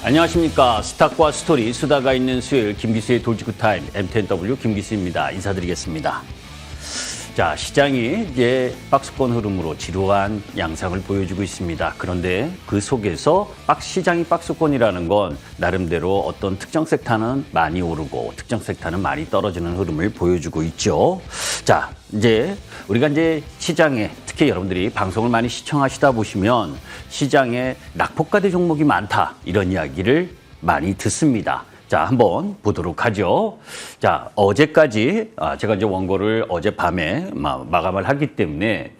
안녕하십니까. 스탁과 스토리, 수다가 있는 수요일 김기수의 돌직구타임 M10W 김기수입니다. 인사드리겠습니다. 자, 시장이 이제 박스권 흐름으로 지루한 양상을 보여주고 있습니다. 그런데 그 속에서 시장이 박스권이라는 건 나름대로 어떤 특정 섹터는 많이 오르고 특정 섹터는 많이 떨어지는 흐름을 보여주고 있죠. 자, 이제 우리가 이제 시장에 특히 여러분들이 방송을 많이 시청하시다 보시면 시장에 낙폭과대 종목이 많다 이런 이야기를 많이 듣습니다. 자, 한번 보도록 하죠. 자, 어제까지 제가 이제 원고를 어젯밤에 마감을 하기 때문에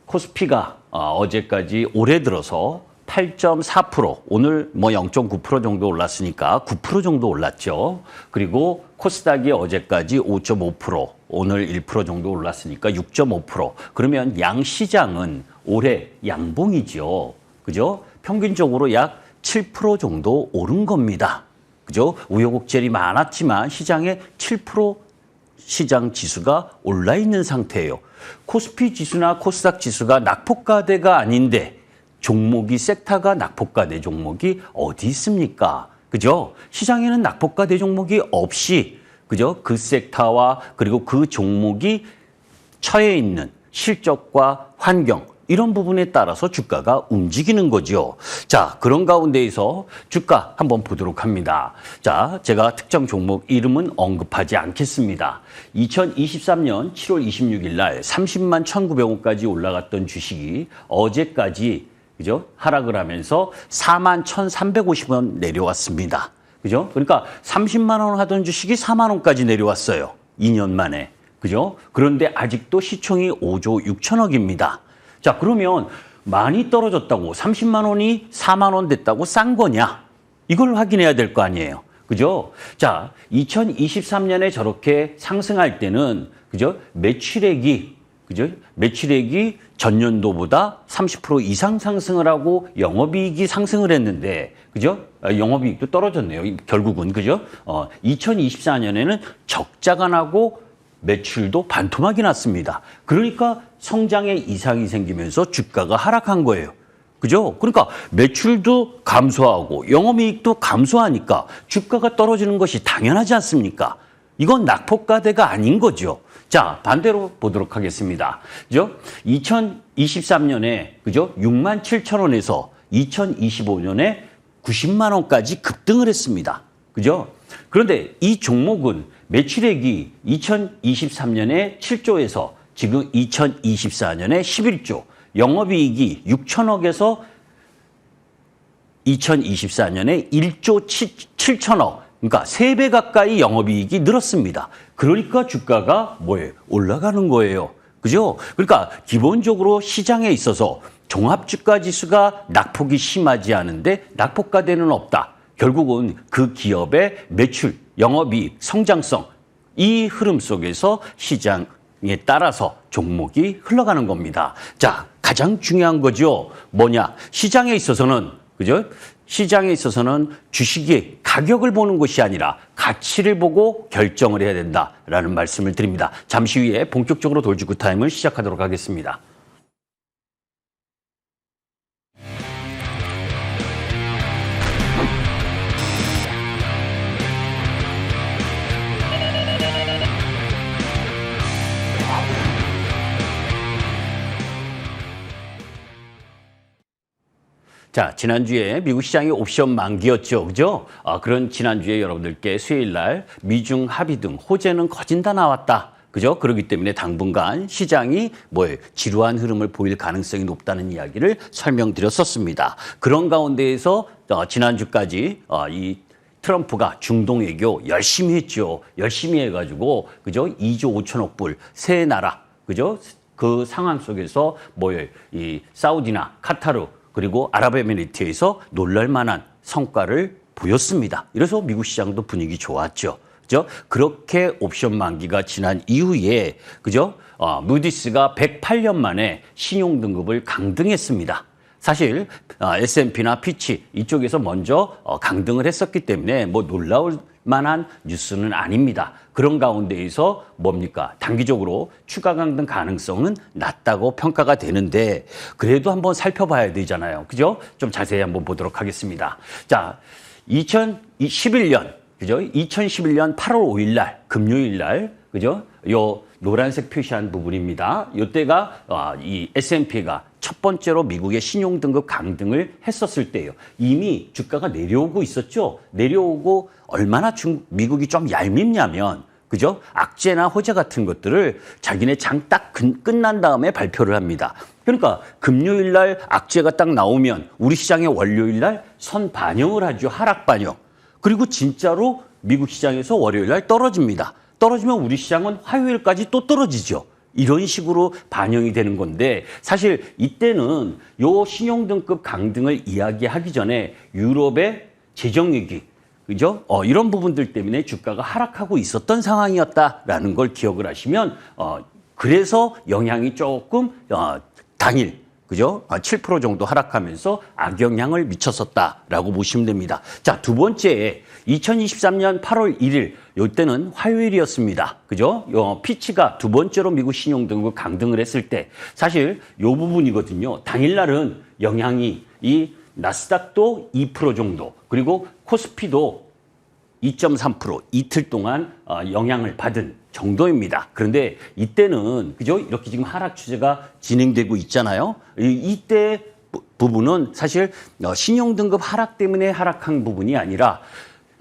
코스피가 어제까지 올해 들어서 8.4%, 오늘 뭐 0.9% 정도 올랐으니까 9% 정도 올랐죠. 그리고 코스닥이 어제까지 5.5%, 오늘 1% 정도 올랐으니까 6.5%. 그러면 양시장은 올해 양봉이죠. 그죠? 평균적으로 약 7% 정도 오른 겁니다. 그죠? 우여곡절이 많았지만 시장에 7% 시장 지수가 올라 있는 상태예요. 코스피 지수나 코스닥 지수가 낙폭과대가 아닌데 종목이 섹터가 낙폭과대 종목이 어디 있습니까? 그죠? 시장에는 낙폭과대 종목이 없이 그죠? 그 섹터와 그리고 그 종목이 처해 있는 실적과 환경 이런 부분에 따라서 주가가 움직이는 거죠. 자, 그런 가운데에서 주가 한번 보도록 합니다. 자, 제가 특정 종목 이름은 언급하지 않겠습니다. 2023년 7월 26일 날 30만 1,900원까지 올라갔던 주식이 어제까지 그죠? 하락을 하면서 4만 1,350원 내려왔습니다. 그죠? 그러니까 30만 원 하던 주식이 4만 원까지 내려왔어요. 2년 만에. 그죠? 그런데 아직도 시총이 5조 6천억입니다. 자, 그러면 많이 떨어졌다고 30만 원이 4만 원 됐다고 싼 거냐? 이걸 확인해야 될 거 아니에요. 그죠? 자, 2023년에 저렇게 상승할 때는 그죠? 매출액이 전년도보다 30% 이상 상승을 하고 영업이익이 상승을 했는데 그죠? 영업이익도 떨어졌네요. 결국은 그죠? 2024년에는 적자가 나고 매출도 반토막이 났습니다. 그러니까 성장에 이상이 생기면서 주가가 하락한 거예요. 그죠? 그러니까 매출도 감소하고 영업이익도 감소하니까 주가가 떨어지는 것이 당연하지 않습니까? 이건 낙폭과대가 아닌 거죠. 자, 반대로 보도록 하겠습니다. 그죠? 2023년에 그죠? 6만 7천 원에서 2025년에 90만 원까지 급등을 했습니다. 그죠? 그런데 이 종목은 매출액이 2023년에 7조에서 지금 2024년에 11조, 영업이익이 6천억에서 2024년에 1조 7천억, 그러니까 3배 가까이 영업이익이 늘었습니다. 그러니까 주가가 뭐예요? 올라가는 거예요. 그죠? 그러니까 기본적으로 시장에 있어서 종합주가지수가 낙폭이 심하지 않은데 낙폭과대는 없다. 결국은 그 기업의 매출, 영업이익, 성장성 이 흐름 속에서 시장에 따라서 종목이 흘러가는 겁니다. 자, 가장 중요한 거죠. 뭐냐? 시장에 있어서는 그죠? 시장에 있어서는 주식의 가격을 보는 것이 아니라 가치를 보고 결정을 해야 된다라는 말씀을 드립니다. 잠시 후에 본격적으로 돌직구 타임을 시작하도록 하겠습니다. 자, 지난주에 미국 시장이 옵션 만기였죠. 그죠? 그런 지난주에 여러분들께 수요일 날 미중 합의 등 호재는 거진 다 나왔다. 그죠? 그렇기 때문에 당분간 시장이 지루한 흐름을 보일 가능성이 높다는 이야기를 설명드렸었습니다. 그런 가운데에서 지난주까지 이 트럼프가 중동 외교 열심히 했죠. 열심히 해가지고 그죠? 2조 5천억 불 세 나라 그죠? 그 상황 속에서 이 사우디나 카타르 그리고 아랍에미리트에서 놀랄만한 성과를 보였습니다. 이래서 미국 시장도 분위기 좋았죠. 그죠? 그렇게 옵션 만기가 지난 이후에 그죠? 무디스가 108년 만에 신용 등급을 강등했습니다. 사실 S&P나 피치 이쪽에서 먼저 강등을 했었기 때문에 놀라울 만한 뉴스는 아닙니다. 그런 가운데에서 뭡니까? 단기적으로 추가 강등 가능성은 낮다고 평가가 되는데 그래도 한번 살펴봐야 되잖아요. 그죠? 좀 자세히 한번 보도록 하겠습니다. 자, 2011년, 그죠? 2011년 8월 5일 날, 금요일 날, 그죠? 요 노란색 표시한 부분입니다. 이때가 이 S&P가 첫 번째로 미국의 신용등급 강등을 했었을 때예요. 이미 주가가 내려오고 있었죠. 내려오고 얼마나 미국이 좀 얄밉냐면, 그죠? 악재나 호재 같은 것들을 자기네 장 딱 끝난 다음에 발표를 합니다. 그러니까 금요일 날 악재가 딱 나오면 우리 시장의 월요일 날 선 반영을 하죠. 하락 반영. 그리고 진짜로 미국 시장에서 월요일 날 떨어집니다. 떨어지면 우리 시장은 화요일까지 또 떨어지죠. 이런 식으로 반영이 되는 건데 사실 이때는 요 신용등급 강등을 이야기하기 전에 유럽의 재정위기, 그죠? 이런 부분들 때문에 주가가 하락하고 있었던 상황이었다라는 걸 기억을 하시면 그래서 영향이 조금 당일, 그죠? 7% 정도 하락하면서 악영향을 미쳤었다라고 보시면 됩니다. 자, 두 번째, 2023년 8월 1일, 이때는 화요일이었습니다. 그죠? 피치가 두 번째로 미국 신용등급 강등을 했을 때, 사실 이 부분이거든요. 당일날은 영향이 이 나스닥도 2% 정도, 그리고 코스피도 2.3% 이틀 동안 영향을 받은 정도입니다. 그런데 이때는 그죠? 이렇게 지금 하락 추세가 진행되고 있잖아요. 이때 부분은 사실 신용등급 하락 때문에 하락한 부분이 아니라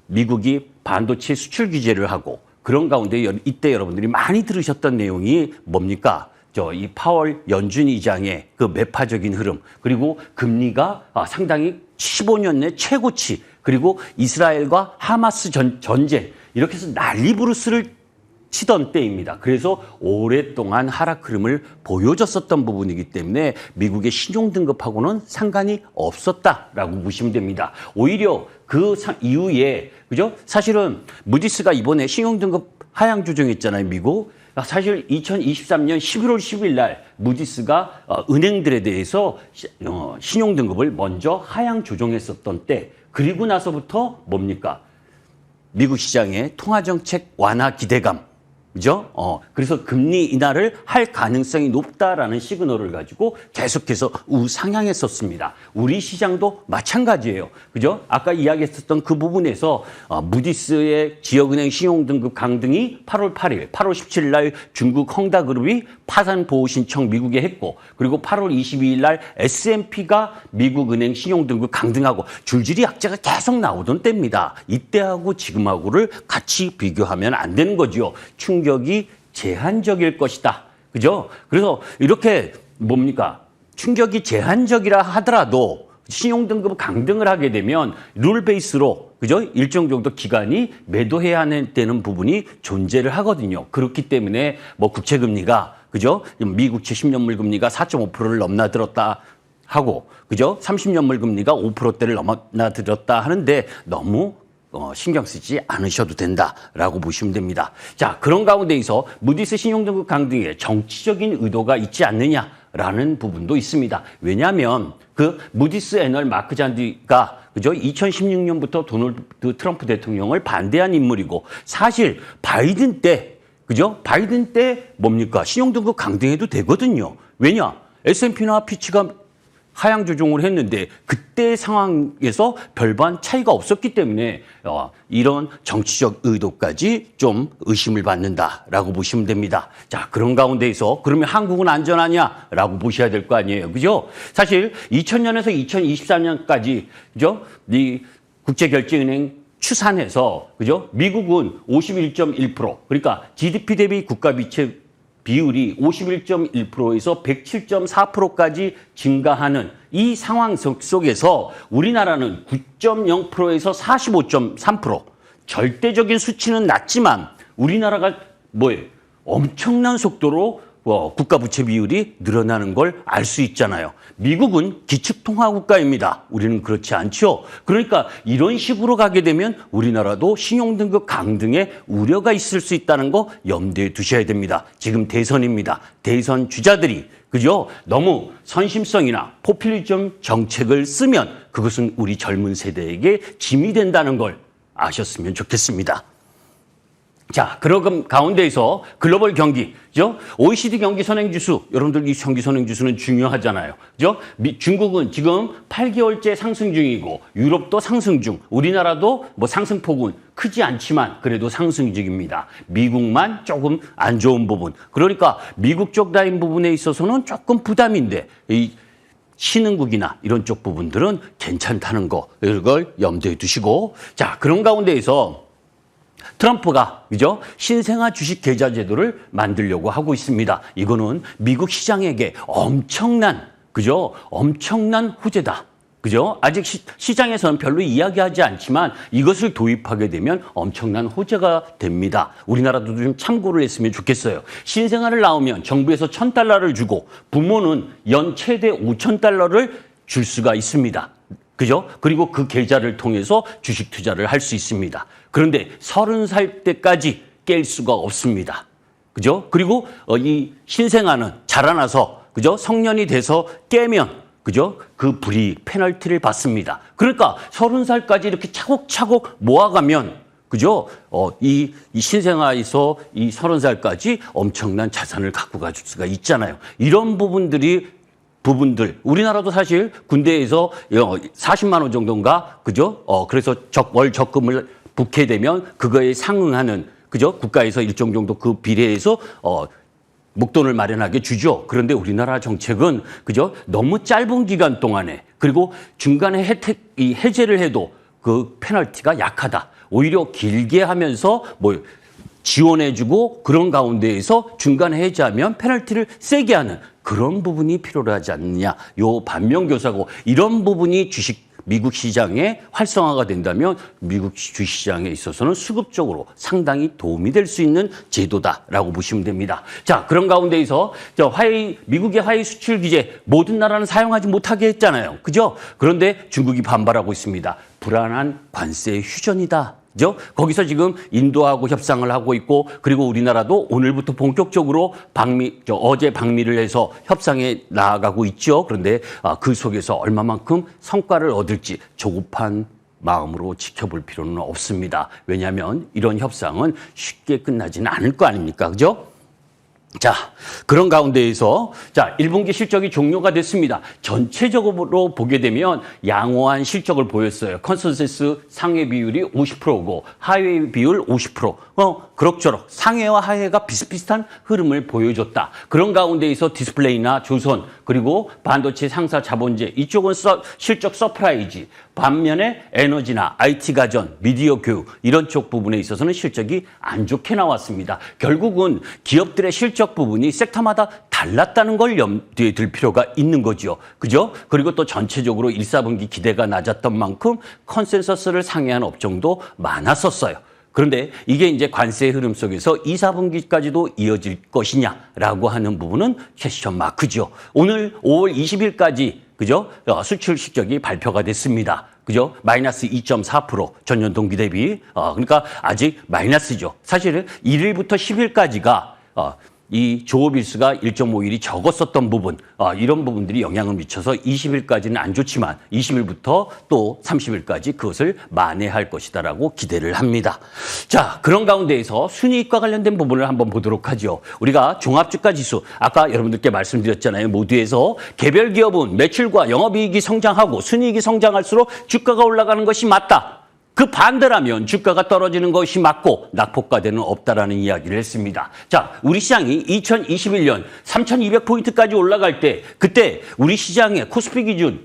미국이 반도체 수출 규제를 하고 그런 가운데 이때 여러분들이 많이 들으셨던 내용이 뭡니까? 이 파월 연준 의장의 그 매파적인 흐름, 그리고 금리가 상당히 15년 내 최고치, 그리고 이스라엘과 하마스 전쟁, 이렇게 해서 난리부르스를 치던 때입니다. 그래서 오랫동안 하락 흐름을 보여줬었던 부분이기 때문에 미국의 신용등급하고는 상관이 없었다라고 보시면 됩니다. 오히려 그 이후에, 그죠? 사실은 무디스가 이번에 신용등급 하향 조정했잖아요, 미국. 사실 2023년 11월 10일 날 무디스가 은행들에 대해서 신용등급을 먼저 하향 조정했었던 때, 그리고 나서부터 뭡니까? 미국 시장의 통화정책 완화 기대감, 그죠? 그래서 금리 인하를 할 가능성이 높다라는 시그널을 가지고 계속해서 우상향했었습니다. 우리 시장도 마찬가지예요. 그죠? 아까 이야기했었던 그 부분에서 무디스의 지역은행 신용등급 강등이 8월 8일, 8월 17일 날 중국 헝다그룹이 파산 보호 신청 미국에 했고, 그리고 8월 22일 날 S&P가 미국 은행 신용등급 강등하고 줄줄이 악재가 계속 나오던 때입니다. 이때하고 지금하고를 같이 비교하면 안 되는 거죠. 충격이 제한적일 것이다. 그죠? 그래서 이렇게 뭡니까? 충격이 제한적이라 하더라도 신용등급 강등을 하게 되면 룰 베이스로, 그죠? 일정 정도 기간이 매도해야 되는 부분이 존재를 하거든요. 그렇기 때문에 국채금리가, 그죠? 미국채 10년물 금리가 4.5%를 넘나들었다 하고, 그죠? 30년물 금리가 5%대를 넘나들었다 하는데 너무 신경 쓰지 않으셔도 된다라고 보시면 됩니다. 자, 그런 가운데에서 무디스 신용등급 강등에 정치적인 의도가 있지 않느냐라는 부분도 있습니다. 왜냐하면 그 무디스 애널 마크 잔디가, 그죠? 2016년부터 도널드 트럼프 대통령을 반대한 인물이고, 사실 바이든 때, 그죠? 바이든 때 뭡니까? 신용등급 강등해도 되거든요. 왜냐? S&P나 피치가 하향 조정을 했는데 그때 상황에서 별반 차이가 없었기 때문에 이런 정치적 의도까지 좀 의심을 받는다라고 보시면 됩니다. 자, 그런 가운데에서 그러면 한국은 안전하냐라고 보셔야 될 거 아니에요. 그죠? 사실 2000년에서 2024년까지, 그죠? 이 국제결제은행 추산해서, 그죠? 미국은 51.1%, 그러니까 GDP 대비 국가비채 비율이 51.1%에서 107.4%까지 증가하는 이 상황 속에서 우리나라는 9.0%에서 45.3%. 절대적인 수치는 낮지만 우리나라가 엄청난 속도로 국가 부채 비율이 늘어나는 걸 알 수 있잖아요. 미국은 기축통화국가입니다. 우리는 그렇지 않죠. 그러니까 이런 식으로 가게 되면 우리나라도 신용등급 강등에 우려가 있을 수 있다는 거 염두에 두셔야 됩니다. 지금 대선입니다. 대선 주자들이, 그죠? 너무 선심성이나 포퓰리즘 정책을 쓰면 그것은 우리 젊은 세대에게 짐이 된다는 걸 아셨으면 좋겠습니다. 자, 그런 가운데에서 글로벌 경기, 그죠? OECD 경기 선행지수, 여러분들 이 경기 선행지수는 중요하잖아요. 그죠? 중국은 지금 8개월째 상승 중이고, 유럽도 상승 중, 우리나라도 뭐 상승폭은 크지 않지만 그래도 상승 중입니다. 미국만 조금 안 좋은 부분. 그러니까 미국 쪽 라인 부분에 있어서는 조금 부담인데, 이 신흥국이나 이런 쪽 부분들은 괜찮다는 거, 이걸 염두에 두시고, 자, 그런 가운데에서 트럼프가 그죠? 신생아 주식 계좌 제도를 만들려고 하고 있습니다. 이거는 미국 시장에게 엄청난 그죠? 엄청난 호재다. 그죠? 아직 시장에서는 별로 이야기하지 않지만 이것을 도입하게 되면 엄청난 호재가 됩니다. 우리나라도 좀 참고를 했으면 좋겠어요. 신생아를 낳으면 정부에서 $1,000를 주고 부모는 연 최대 $5,000를 줄 수가 있습니다. 그죠? 그리고 그 계좌를 통해서 주식 투자를 할 수 있습니다. 그런데 30살 때까지 깰 수가 없습니다. 그죠? 그리고 이 신생아는 자라나서 그죠? 성년이 돼서 깨면 그죠? 그 불이익 페널티를 받습니다. 그러니까 30살까지 이렇게 차곡차곡 모아가면 그죠? 이 신생아에서 이 30살까지 엄청난 자산을 갖고 갈 수가 있잖아요. 이런 부분들 우리나라도 사실 군대에서 40만 원 정도인가 그죠? 그래서 월 적금을 붓게 되면 그거에 상응하는 그죠? 국가에서 일정 정도 그 비례해서 목돈을 마련하게 주죠. 그런데 우리나라 정책은 그죠? 너무 짧은 기간 동안에 그리고 중간에 해제를 해도 그 페널티가 약하다. 오히려 길게 하면서 뭐 지원해주고 그런 가운데에서 중간에 해제하면 페널티를 세게 하는 그런 부분이 필요하지 않느냐. 요 반면교사고 이런 부분이 미국 시장에 활성화가 된다면 미국 주식시장에 있어서는 수급적으로 상당히 도움이 될 수 있는 제도다라고 보시면 됩니다. 자, 그런 가운데에서 미국의 화훼 수출 규제 모든 나라는 사용하지 못하게 했잖아요. 그죠? 그런데 중국이 반발하고 있습니다. 불안한 관세 휴전이다. 그죠? 거기서 지금 인도하고 협상을 하고 있고 그리고 우리나라도 오늘부터 본격적으로 어제 방미를 해서 협상에 나아가고 있죠. 그런데 그 속에서 얼마만큼 성과를 얻을지 조급한 마음으로 지켜볼 필요는 없습니다. 왜냐하면 이런 협상은 쉽게 끝나지는 않을 거 아닙니까? 그죠? 자, 그런 가운데에서 1분기 실적이 종료가 됐습니다. 전체적으로 보게 되면 양호한 실적을 보였어요. 컨센서스 상회 비율이 50%고 하회 비율 50%. 그럭저럭 상해와 하해가 비슷비슷한 흐름을 보여줬다. 그런 가운데에서 디스플레이나 조선 그리고 반도체 상사 자본재 이쪽은 실적 서프라이즈. 반면에 에너지나 IT 가전, 미디어 교육 이런 쪽 부분에 있어서는 실적이 안 좋게 나왔습니다. 결국은 기업들의 실적 부분이 섹터마다 달랐다는 걸 염두에 둘 필요가 있는 거죠. 그죠? 그리고 또 전체적으로 1, 4분기 기대가 낮았던 만큼 컨센서스를 상회한 업종도 많았었어요. 그런데 이게 이제 관세 흐름 속에서 2, 4분기까지도 이어질 것이냐라고 하는 부분은 퀘스천 마크죠. 오늘 5월 20일까지 그죠? 수출 실적이 발표가 됐습니다. 그죠? 마이너스 2.4% 전년 동기 대비. 그러니까 아직 마이너스죠. 사실은 1일부터 10일까지가 이 조업일수가 1.5일이 적었었던 부분, 이런 부분들이 영향을 미쳐서 20일까지는 안 좋지만 20일부터 또 30일까지 그것을 만회할 것이다라고 기대를 합니다. 자, 그런 가운데에서 순이익과 관련된 부분을 한번 보도록 하죠. 우리가 종합주가지수, 아까 여러분들께 말씀드렸잖아요. 모두에서 개별 기업은 매출과 영업이익이 성장하고 순이익이 성장할수록 주가가 올라가는 것이 맞다. 그 반대라면 주가가 떨어지는 것이 맞고 낙폭과대는 없다라는 이야기를 했습니다. 자, 우리 시장이 2021년 3,200포인트까지 올라갈 때 그때 우리 시장의 코스피 기준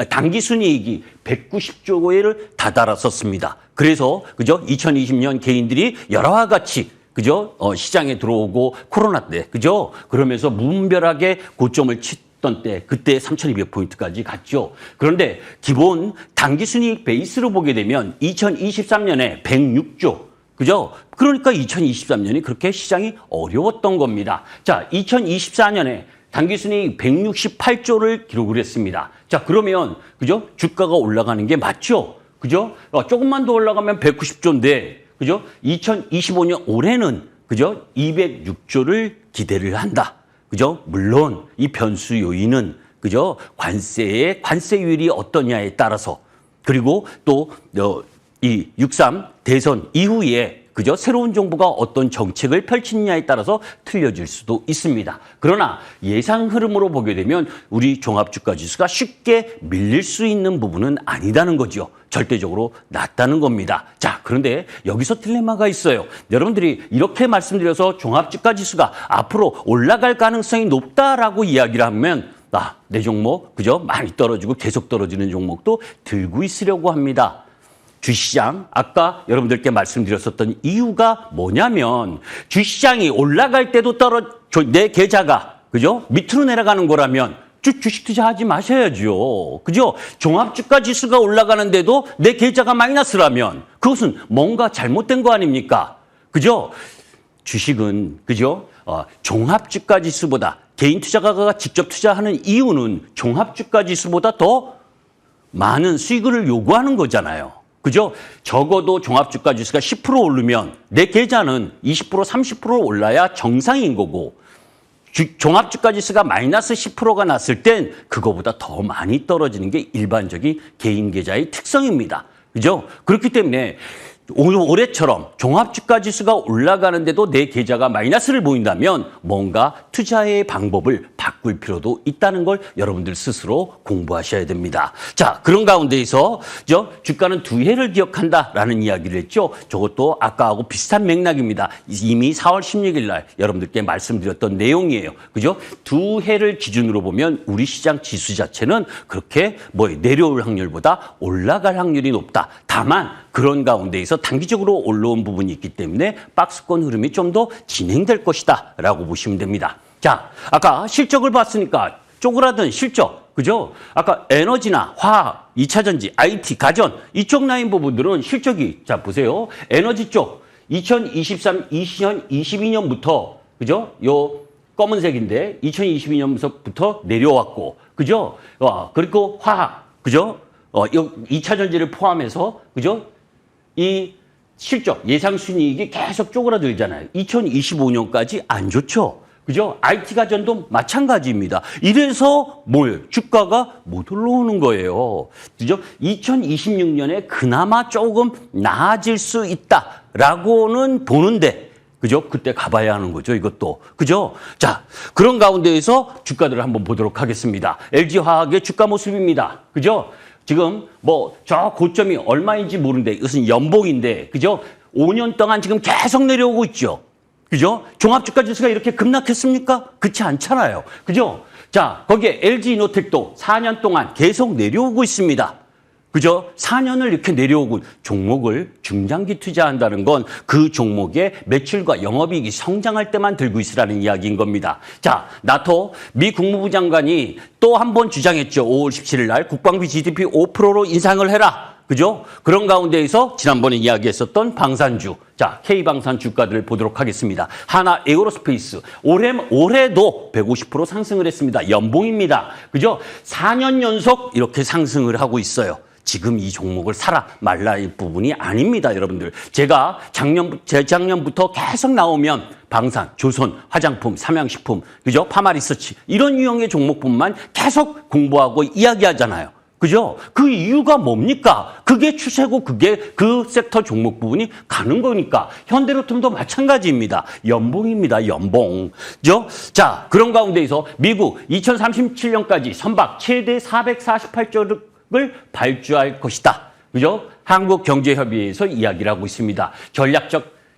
당기 순이익이 190조 원을 다다랐었습니다. 그래서 그죠? 2020년 개인들이 여러와 같이 그죠? 시장에 들어오고 코로나 때 그죠? 그러면서 무분별하게 고점을 던 때 그때 3,200포인트까지 갔죠. 그런데 기본 당기순이익 베이스로 보게 되면 2023년에 106조. 그죠? 그러니까 2023년이 그렇게 시장이 어려웠던 겁니다. 자, 2024년에 당기순이익 168조를 기록을 했습니다. 자, 그러면 그죠? 주가가 올라가는 게 맞죠? 그죠? 조금만 더 올라가면 190조인데 그죠? 2025년 올해는 그죠? 206조를 기대를 한다. 그죠? 물론 이 변수 요인은 그죠? 관세율이 어떠냐에 따라서 그리고 또 이 6.3 대선 이후에 그죠? 새로운 정부가 어떤 정책을 펼치느냐에 따라서 틀려질 수도 있습니다. 그러나 예상 흐름으로 보게 되면 우리 종합주가지수가 쉽게 밀릴 수 있는 부분은 아니다는 거죠. 절대적으로 낮다는 겁니다. 자, 그런데 여기서 딜레마가 있어요. 여러분들이 이렇게 말씀드려서 종합주가지수가 앞으로 올라갈 가능성이 높다라고 이야기를 하면 내 종목 그죠? 많이 떨어지고 계속 떨어지는 종목도 들고 있으려고 합니다. 주시장 아까 여러분들께 말씀드렸었던 이유가 뭐냐면 주시장이 올라갈 때도 내 계좌가 그죠? 밑으로 내려가는 거라면 주식 투자하지 마셔야죠. 그죠? 종합주가 지수가 올라가는데도 내 계좌가 마이너스라면 그것은 뭔가 잘못된 거 아닙니까? 그죠? 주식은 그죠? 종합주가 지수보다 개인 투자가가 직접 투자하는 이유는 종합주가 지수보다 더 많은 수익을 요구하는 거잖아요. 그죠? 적어도 종합주가 지수가 10% 오르면 내 계좌는 20% 30% 올라야 정상인 거고 종합주가 지수가 마이너스 10%가 났을 땐 그거보다 더 많이 떨어지는 게 일반적인 개인 계좌의 특성입니다. 그죠? 그렇기 때문에 올해처럼 종합주가 지수가 올라가는데도 내 계좌가 마이너스를 보인다면 뭔가 투자의 방법을 바꿀 필요도 있다는 걸 여러분들 스스로 공부하셔야 됩니다. 자, 그런 가운데에서 주가는 두 해를 기억한다라는 이야기를 했죠. 저것도 아까하고 비슷한 맥락입니다. 이미 4월 16일 날 여러분들께 말씀드렸던 내용이에요. 그죠? 두 해를 기준으로 보면 우리 시장 지수 자체는 그렇게 내려올 확률보다 올라갈 확률이 높다. 다만 그런 가운데에서 단기적으로 올라온 부분이 있기 때문에 박스권 흐름이 좀 더 진행될 것이다 라고 보시면 됩니다. 자, 아까 실적을 봤으니까 쪼그라든 실적, 그죠? 아까 에너지나 화학, 2차전지, IT, 가전 이쪽 라인 부분들은 실적이 자 보세요. 에너지 쪽 2023, 22년부터 그죠? 요 검은색인데 2022년부터 내려왔고 그죠? 그리고 화학, 그죠? 2차전지를 포함해서 그죠? 이 실적, 예상 순이익이 계속 쪼그라들잖아요. 2025년까지 안 좋죠. 그죠? IT 가전도 마찬가지입니다. 이래서 주가가 못 올라오는 거예요. 그죠? 2026년에 그나마 조금 나아질 수 있다라고는 보는데 그죠? 그때 가봐야 하는 거죠, 이것도. 그죠? 자, 그런 가운데에서 주가들을 한번 보도록 하겠습니다. LG화학의 주가 모습입니다. 그죠? 지금 저 고점이 얼마인지 모르는데 이것은 연봉인데 그죠? 5년 동안 지금 계속 내려오고 있죠. 그죠? 종합주가 지수가 이렇게 급락했습니까? 그렇지 않잖아요. 그죠? 자, 거기에 LG이노텍도 4년 동안 계속 내려오고 있습니다. 그죠? 4년을 이렇게 내려오고 종목을 중장기 투자한다는 건 그 종목의 매출과 영업이익이 성장할 때만 들고 있으라는 이야기인 겁니다. 자, 나토 미 국무부 장관이 또 한 번 주장했죠. 5월 17일 날 국방비 GDP 5%로 인상을 해라. 그죠? 그런 가운데에서 지난번에 이야기했었던 방산주, 자, K방산 주가들을 보도록 하겠습니다. 하나 에어로스페이스, 올해도 150% 상승을 했습니다. 연봉입니다. 그죠? 4년 연속 이렇게 상승을 하고 있어요. 지금 이 종목을 사라 말라의 부분이 아닙니다, 여러분들. 제가 재작년부터 계속 나오면 방산, 조선, 화장품, 삼양식품, 그죠? 파마리서치 이런 유형의 종목뿐만 계속 공부하고 이야기하잖아요. 그죠? 그 이유가 뭡니까? 그게 추세고 그게 그 섹터 종목 부분이 가는 거니까. 현대로템도 마찬가지입니다. 연봉입니다. 연봉. 그죠? 자, 그런 가운데에서 미국 2037년까지 선박 최대 448조를 발주할 것이다. 그죠? 한국경제협의회에서 이야기를 하고 있습니다.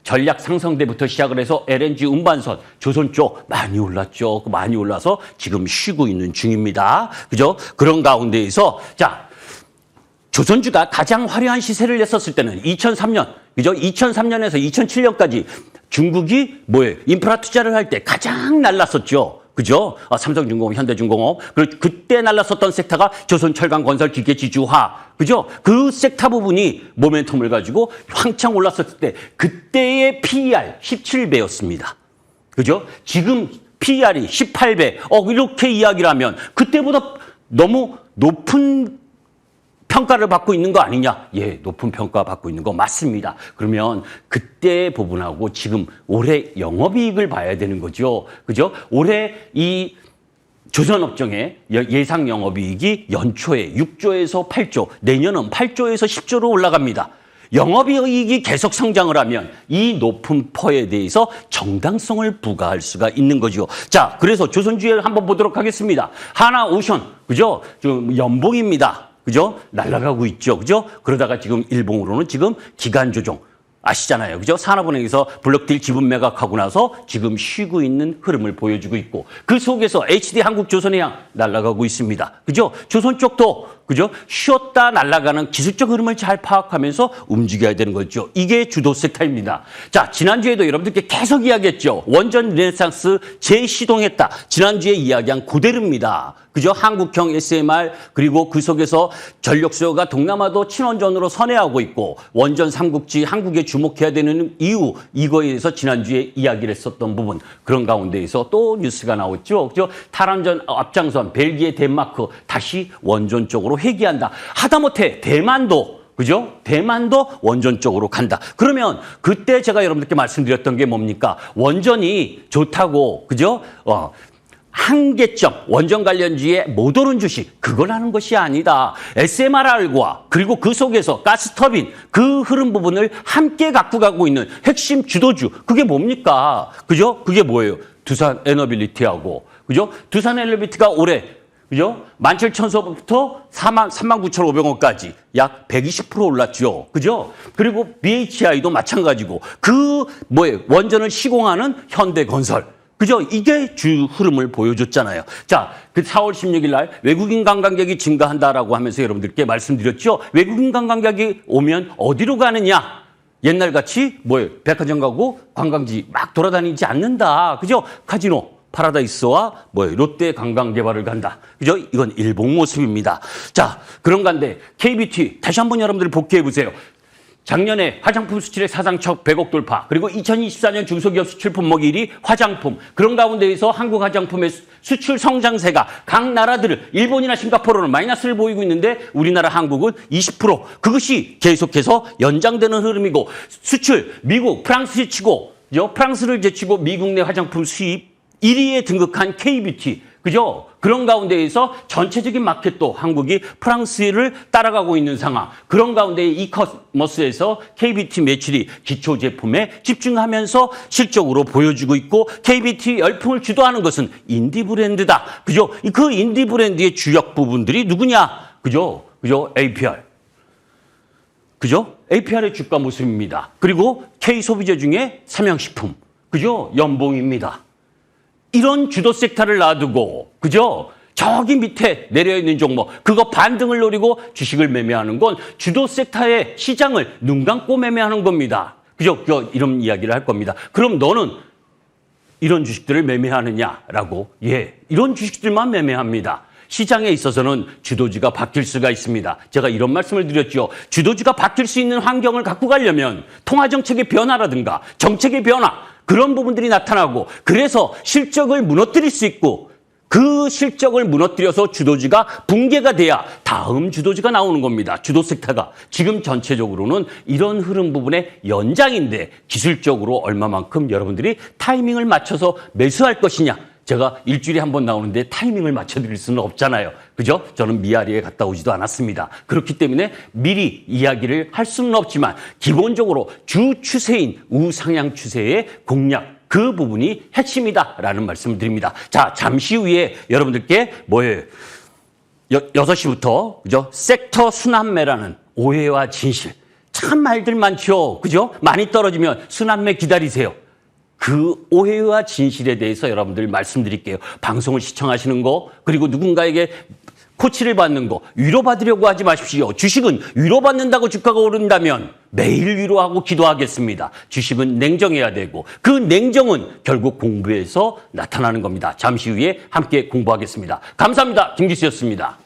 전략 상승대부터 시작을 해서 LNG 운반선, 조선 쪽 많이 올랐죠. 많이 올라서 지금 쉬고 있는 중입니다. 그죠? 그런 가운데에서 자, 조선주가 가장 화려한 시세를 냈었을 때는 2003년, 그죠? 2003년에서 2007년까지 중국이 인프라 투자를 할 때 가장 날랐었죠. 그죠? 삼성중공업, 현대중공업. 그때 날랐었던 섹터가 조선철강건설, 기계지주화. 그죠? 그 섹터 부분이 모멘텀을 가지고 황창 올랐었을 때 그때의 PER 17배였습니다. 그죠? 지금 PER이 18배. 이렇게 이야기를 하면 그때보다 너무 높은 평가를 받고 있는 거 아니냐? 예, 높은 평가 받고 있는 거 맞습니다. 그러면 그때 부분하고 지금 올해 영업이익을 봐야 되는 거죠. 그죠? 올해 이 조선업종의 예상 영업이익이 연초에 6조에서 8조, 내년은 8조에서 10조로 올라갑니다. 영업이익이 계속 성장을 하면 이 높은 퍼에 대해서 정당성을 부과할 수가 있는 거죠. 자, 그래서 조선주의 한번 보도록 하겠습니다. 하나오션, 그죠? 지금 연봉입니다. 그죠? 날아가고 있죠. 그죠? 그러다가 지금 일봉으로는 지금 기간 조정. 아시잖아요. 그죠? 산업은행에서 블록딜 지분 매각하고 나서 지금 쉬고 있는 흐름을 보여주고 있고 그 속에서 HD 한국조선해양 날아가고 있습니다. 그죠? 조선 쪽도 그죠? 쉬었다 날아가는 기술적 흐름을 잘 파악하면서 움직여야 되는 거죠. 이게 주도 섹터입니다. 자, 지난주에도 여러분들께 계속 이야기했죠. 원전 르네상스 재시동했다. 지난주에 이야기한 그대로입니다. 그죠? 한국형 SMR 그리고 그 속에서 전력 수요가 동남아도 친원전으로 선회하고 있고 원전 삼국지 한국에 주목해야 되는 이유 이거에 대해서 지난주에 이야기를 했었던 부분 그런 가운데에서 또 뉴스가 나왔죠. 그죠? 탈원전 앞장선 벨기에 덴마크 다시 원전 쪽으로 회귀한다. 하다못해 대만도 그죠? 대만도 원전 쪽으로 간다. 그러면 그때 제가 여러분들께 말씀드렸던 게 뭡니까? 원전이 좋다고 그죠? 한계점, 원전 관련주에 못 오른 주식, 그걸 하는 것이 아니다. SMR과 그리고 그 속에서 가스터빈, 그 흐름 부분을 함께 갖고 가고 있는 핵심 주도주, 그게 뭡니까? 그죠? 그게 뭐예요? 두산 에너빌리티하고, 그죠? 두산 에너빌리티가 올해, 그죠? 17,000서부터 39,500원까지 약 120% 올랐죠. 그죠? 그리고 BHI도 마찬가지고, 원전을 시공하는 현대건설, 그죠? 이게 주 흐름을 보여줬잖아요. 자, 그 4월 16일 날 외국인 관광객이 증가한다라고 하면서 여러분들께 말씀드렸죠. 외국인 관광객이 오면 어디로 가느냐? 옛날같이 백화점 가고 관광지 막 돌아다니지 않는다. 그죠? 카지노, 파라다이스와 롯데 관광개발을 간다. 그죠? 이건 일본 모습입니다. 자, 그런 간데 KBT 다시 한번 여러분들 복귀해 보세요. 작년에 화장품 수출의 사상첫 100억 돌파, 그리고 2024년 중소기업 수출 품목 1위 화장품, 그런 가운데에서 한국 화장품의 수출 성장세가 각 나라들을 일본이나 싱가포르는 마이너스를 보이고 있는데 우리나라 한국은 20%, 그것이 계속해서 연장되는 흐름이고 수출 미국, 프랑스 치고 프랑스를 제치고 미국 내 화장품 수입 1위에 등극한 KBT, 그죠? 그런 가운데에서 전체적인 마켓도 한국이 프랑스를 따라가고 있는 상황. 그런 가운데 이커머스에서 KBT 매출이 기초 제품에 집중하면서 실적으로 보여주고 있고 KBT 열풍을 주도하는 것은 인디 브랜드다. 그죠? 그 인디 브랜드의 주력 부분들이 누구냐? 그죠? APR. 그죠? APR의 주가 모습입니다. 그리고 K소비재 중에 삼양식품. 그죠? 연봉입니다. 이런 주도 섹터를 놔두고, 그죠? 저기 밑에 내려있는 종목, 그거 반등을 노리고 주식을 매매하는 건 주도 섹터의 시장을 눈 감고 매매하는 겁니다. 그죠? 이런 이야기를 할 겁니다. 그럼 너는 이런 주식들을 매매하느냐라고, 이런 주식들만 매매합니다. 시장에 있어서는 주도주가 바뀔 수가 있습니다. 제가 이런 말씀을 드렸죠. 주도주가 바뀔 수 있는 환경을 갖고 가려면 통화정책의 변화라든가 정책의 변화, 그런 부분들이 나타나고 그래서 실적을 무너뜨릴 수 있고 그 실적을 무너뜨려서 주도주가 붕괴가 돼야 다음 주도주가 나오는 겁니다. 주도 섹터가. 지금 전체적으로는 이런 흐름 부분의 연장인데 기술적으로 얼마만큼 여러분들이 타이밍을 맞춰서 매수할 것이냐. 제가 일주일에 한 번 나오는데 타이밍을 맞춰드릴 수는 없잖아요. 그죠? 저는 미아리에 갔다 오지도 않았습니다. 그렇기 때문에 미리 이야기를 할 수는 없지만 기본적으로 주 추세인 우상향 추세의 공략, 그 부분이 핵심이다라는 말씀을 드립니다. 자, 잠시 후에 여러분들께 6시부터 그죠? 섹터 순환매라는 오해와 진실. 참 말들 많죠. 그죠? 많이 떨어지면 순환매 기다리세요. 그 오해와 진실에 대해서 여러분들 말씀드릴게요. 방송을 시청하시는 거, 그리고 누군가에게 코치를 받는 거, 위로받으려고 하지 마십시오. 주식은 위로받는다고 주가가 오른다면 매일 위로하고 기도하겠습니다. 주식은 냉정해야 되고 그 냉정은 결국 공부에서 나타나는 겁니다. 잠시 후에 함께 공부하겠습니다. 감사합니다. 김기수였습니다.